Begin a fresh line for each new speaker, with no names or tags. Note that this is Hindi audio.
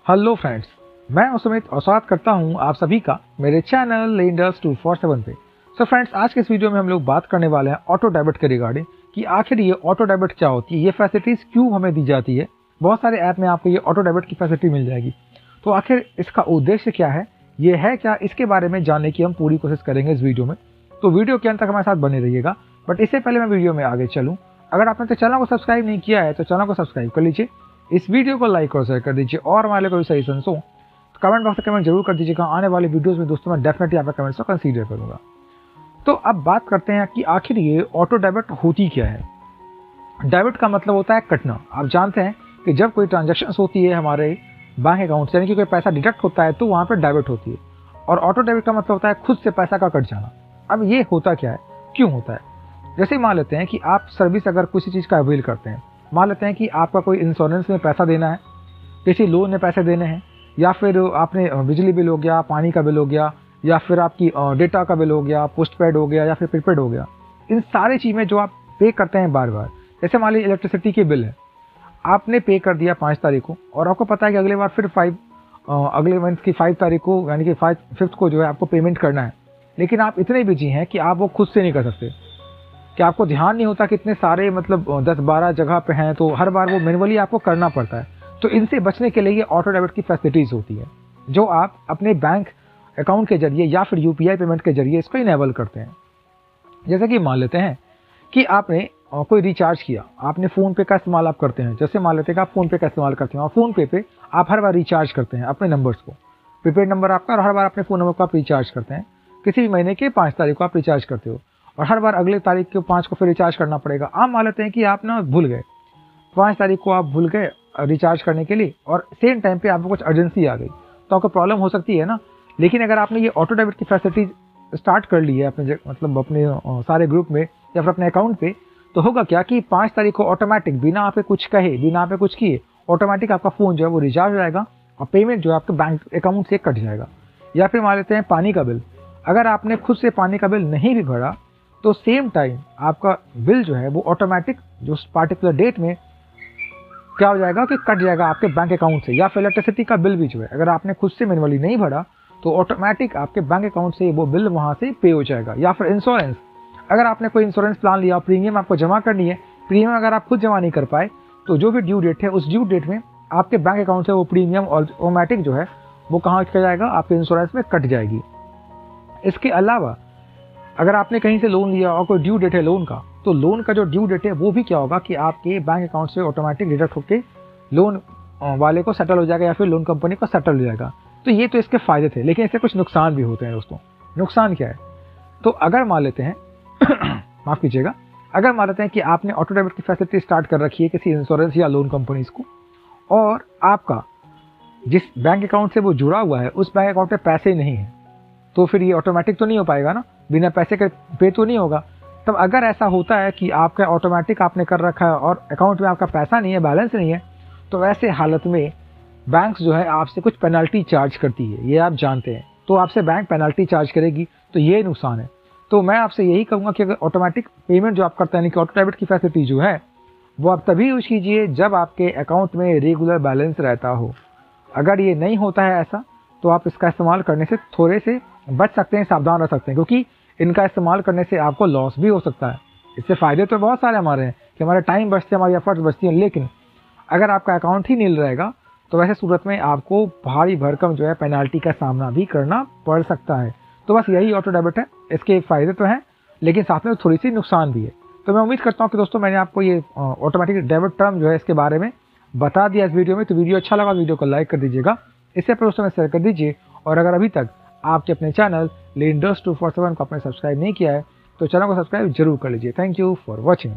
हेलो फ्रेंड्स, मैं हूं सुमित और स्वागत करता हूं आप सभी का मेरे चैनल लेंडर्स 247 पे। सो फ्रेंड्स, आज के इस वीडियो में हम लोग बात करने वाले हैं ऑटो डेबिट के रिगार्डिंग कि आखिर ये ऑटो डेबिट क्या होती है, ये फैसिलिटीज़ क्यों हमें दी जाती है। बहुत सारे ऐप में आपको ये ऑटो डेबिट की फैसिलिटी मिल जाएगी, तो आखिर इसका उद्देश्य क्या है, ये है क्या, इसके बारे में जानने की हम पूरी कोशिश करेंगे इस वीडियो में। तो वीडियो के अंत तक हमारे साथ बने रहिएगा। बट इससे पहले मैं वीडियो में आगे चलूँ, अगर आपने तो चैनल को सब्सक्राइब नहीं किया है तो चैनल को सब्सक्राइब कर लीजिए, इस वीडियो को लाइक और शेयर कर दीजिए और हमारे कोई सजेशंस हो तो कमेंट बॉक्स में कमेंट जरूर कर दीजिएगा। आने वाली वीडियोस में दोस्तों मैं डेफिनेटली आपके कमेंट्स को कंसीडर करूंगा। तो अब बात करते हैं कि आखिर ये ऑटो डेबिट होती क्या है। डेबिट का मतलब होता है कटना। आप जानते हैं कि जब कोई ट्रांजेक्शन होती है हमारे बैंक अकाउंट से, यानी कि कोई पैसा डिडक्ट होता है, तो वहाँ पर डेबिट होती है। और ऑटो डेबिट का मतलब होता है खुद से पैसा का कट जाना। अब ये होता क्या है, क्यों होता है? जैसे मान लेते हैं कि आप सर्विस अगर किसी चीज़ का अवेल करते हैं, मान लेते हैं कि आपका कोई इंश्योरेंस में पैसा देना है, किसी लोन में पैसे देने हैं, या फिर आपने बिजली बिल हो गया, पानी का बिल हो गया, या फिर आपकी डेटा का बिल हो गया, पोस्ट पेड हो गया, या फिर प्रीपेड हो गया। इन सारी चीज़ में जो आप पे करते हैं बार बार, जैसे मान लीजिए इलेक्ट्रिसिटी के बिल है, आपने पे कर दिया 5 तारीख को और आपको पता है कि अगले बार फिर अगले मंथ की 5 तारीख को, यानी कि 5th को जो है आपको पेमेंट करना है। लेकिन आप इतने बिजी हैं कि आप वो खुद से नहीं कर सकते, कि आपको ध्यान नहीं होता कि इतने सारे 10-12 जगह पे हैं, तो हर बार वो मैनुअली आपको करना पड़ता है। तो इनसे बचने के लिए ये ऑटो डेबिट की फैसिलिटीज़ होती है, जो आप अपने बैंक अकाउंट के जरिए या फिर यूपीआई पेमेंट के जरिए इसको इनेबल करते हैं। जैसे कि मान लेते हैं कि आपने कोई रिचार्ज किया, आपने फ़ोन पे का इस्तेमाल आप करते हैं। जैसे मान लेते हैं कि आप फ़ोन पे का इस्तेमाल करते हैं और फ़ोन पे आप हर बार रिचार्ज करते हैं अपने नंबर्स को, प्रीपेड नंबर आपका, और हर बार अपने फ़ोन नंबर को आप रिचार्ज करते हैं। किसी भी महीने के 5 तारीख को आप रिचार्ज करते हो और हर बार अगले तारीख के 5 को फिर रिचार्ज करना पड़ेगा। आप मान लेते हैं कि आप भूल गए, 5 तारीख को आप भूल गए रिचार्ज करने के लिए, और सेम टाइम पे आपको कुछ अर्जेंसी आ गई, तो आपको प्रॉब्लम हो सकती है ना। लेकिन अगर आपने ये ऑटो डेबिट की फैसिलिटी स्टार्ट कर ली है अपने अपने सारे ग्रुप में या फिर अपने अकाउंट पे, तो होगा क्या कि 5 तारीख को ऑटोमेटिक, बिना आपे कुछ कहे, बिना आपे कुछ किए, ऑटोमेटिक आपका फ़ोन जो है वो रिचार्ज हो जाएगा और पेमेंट जो है आपके बैंक अकाउंट से कट जाएगा। या फिर मान लेते हैं पानी का बिल, अगर आपने खुद से पानी का बिल नहीं भी भरा तो सेम टाइम आपका बिल जो है वो ऑटोमेटिक जो पार्टिकुलर डेट में क्या हो जाएगा कि कट जाएगा आपके बैंक अकाउंट से। या फिर इलेक्ट्रिसिटी का बिल भी जो है, अगर आपने खुद से मैनुअली नहीं भरा तो ऑटोमेटिक आपके बैंक अकाउंट से वो बिल वहाँ से पे हो जाएगा। या फिर इंश्योरेंस, अगर आपने कोई इंश्योरेंस प्लान लिया, प्रीमियम आपको जमा करनी है, प्रीमियम अगर आप खुद जमा नहीं कर पाए तो जो भी ड्यू डेट है उस ड्यू डेट में आपके बैंक अकाउंट से वो प्रीमियम ऑटोमेटिक जो है वो कहाँ चला जाएगा, आपके इंश्योरेंस में कट जाएगी। इसके अलावा अगर आपने कहीं से लोन लिया और कोई ड्यू डेट है लोन का, तो लोन का जो ड्यू डेट है वो भी क्या होगा कि आपके बैंक अकाउंट से ऑटोमेटिक डिडक्ट होकर लोन वाले को सेटल हो जाएगा या फिर लोन कंपनी को सेटल हो जाएगा। तो ये तो इसके फ़ायदे थे, लेकिन इससे कुछ नुकसान भी होते हैं दोस्तों। नुकसान क्या है? तो अगर मान लेते हैं माफ़ कीजिएगा, अगर मान लेते हैं कि आपने ऑटो डेबिट की फैसिलिटी स्टार्ट कर रखी है किसी इंश्योरेंस या लोन कंपनीज को, और आपका जिस बैंक अकाउंट से वो जुड़ा हुआ है उस बैंक अकाउंट में पैसे नहीं है, तो फिर ये ऑटोमेटिक तो नहीं हो पाएगा ना, बिना पैसे के पे तो नहीं होगा। तब अगर ऐसा होता है कि आपका ऑटोमेटिक आपने कर रखा है और अकाउंट में आपका पैसा नहीं है, बैलेंस नहीं है, तो ऐसे हालत में बैंक्स जो है आपसे कुछ पेनल्टी चार्ज करती है, ये आप जानते हैं। तो आपसे बैंक पेनल्टी चार्ज करेगी, तो ये नुकसान है। तो मैं आपसे यही कहूँगा कि अगर ऑटोमेटिक पेमेंट जो आप करते हैं, यानी कि ऑटो डेबिट की फैसिलिटी जो है वो आप तभी यूज कीजिए जब आपके अकाउंट में रेगुलर बैलेंस रहता हो। अगर ये नहीं होता है ऐसा, तो आप इसका इस्तेमाल करने से थोड़े से बच सकते हैं, सावधान रह सकते हैं, क्योंकि इनका इस्तेमाल करने से आपको लॉस भी हो सकता है। इससे फ़ायदे तो बहुत सारे हमारे हैं कि हमारा टाइम बचते हैं, हमारी एफर्ट्स बचती हैं, लेकिन अगर आपका अकाउंट ही नील रहेगा तो वैसे सूरत में आपको भारी भरकम जो है पेनाल्टी का सामना भी करना पड़ सकता है। तो बस यही ऑटो डेबिट है, इसके फ़ायदे तो हैं लेकिन साथ में थोड़ी सी नुकसान भी है। तो मैं उम्मीद करता हूँ कि दोस्तों मैंने आपको ये ऑटोमेटिक डेबिट टर्म जो है इसके बारे में बता दिया इस वीडियो में। तो वीडियो अच्छा लगा, वीडियो को लाइक कर दीजिएगा, इससे दोस्तों में शेयर कर दीजिए, और अगर अभी तक आपके अपने चैनल लेंडर्स 247 को आपने सब्सक्राइब नहीं किया है तो चैनल को सब्सक्राइब जरूर कर लीजिए। Thank you for watching.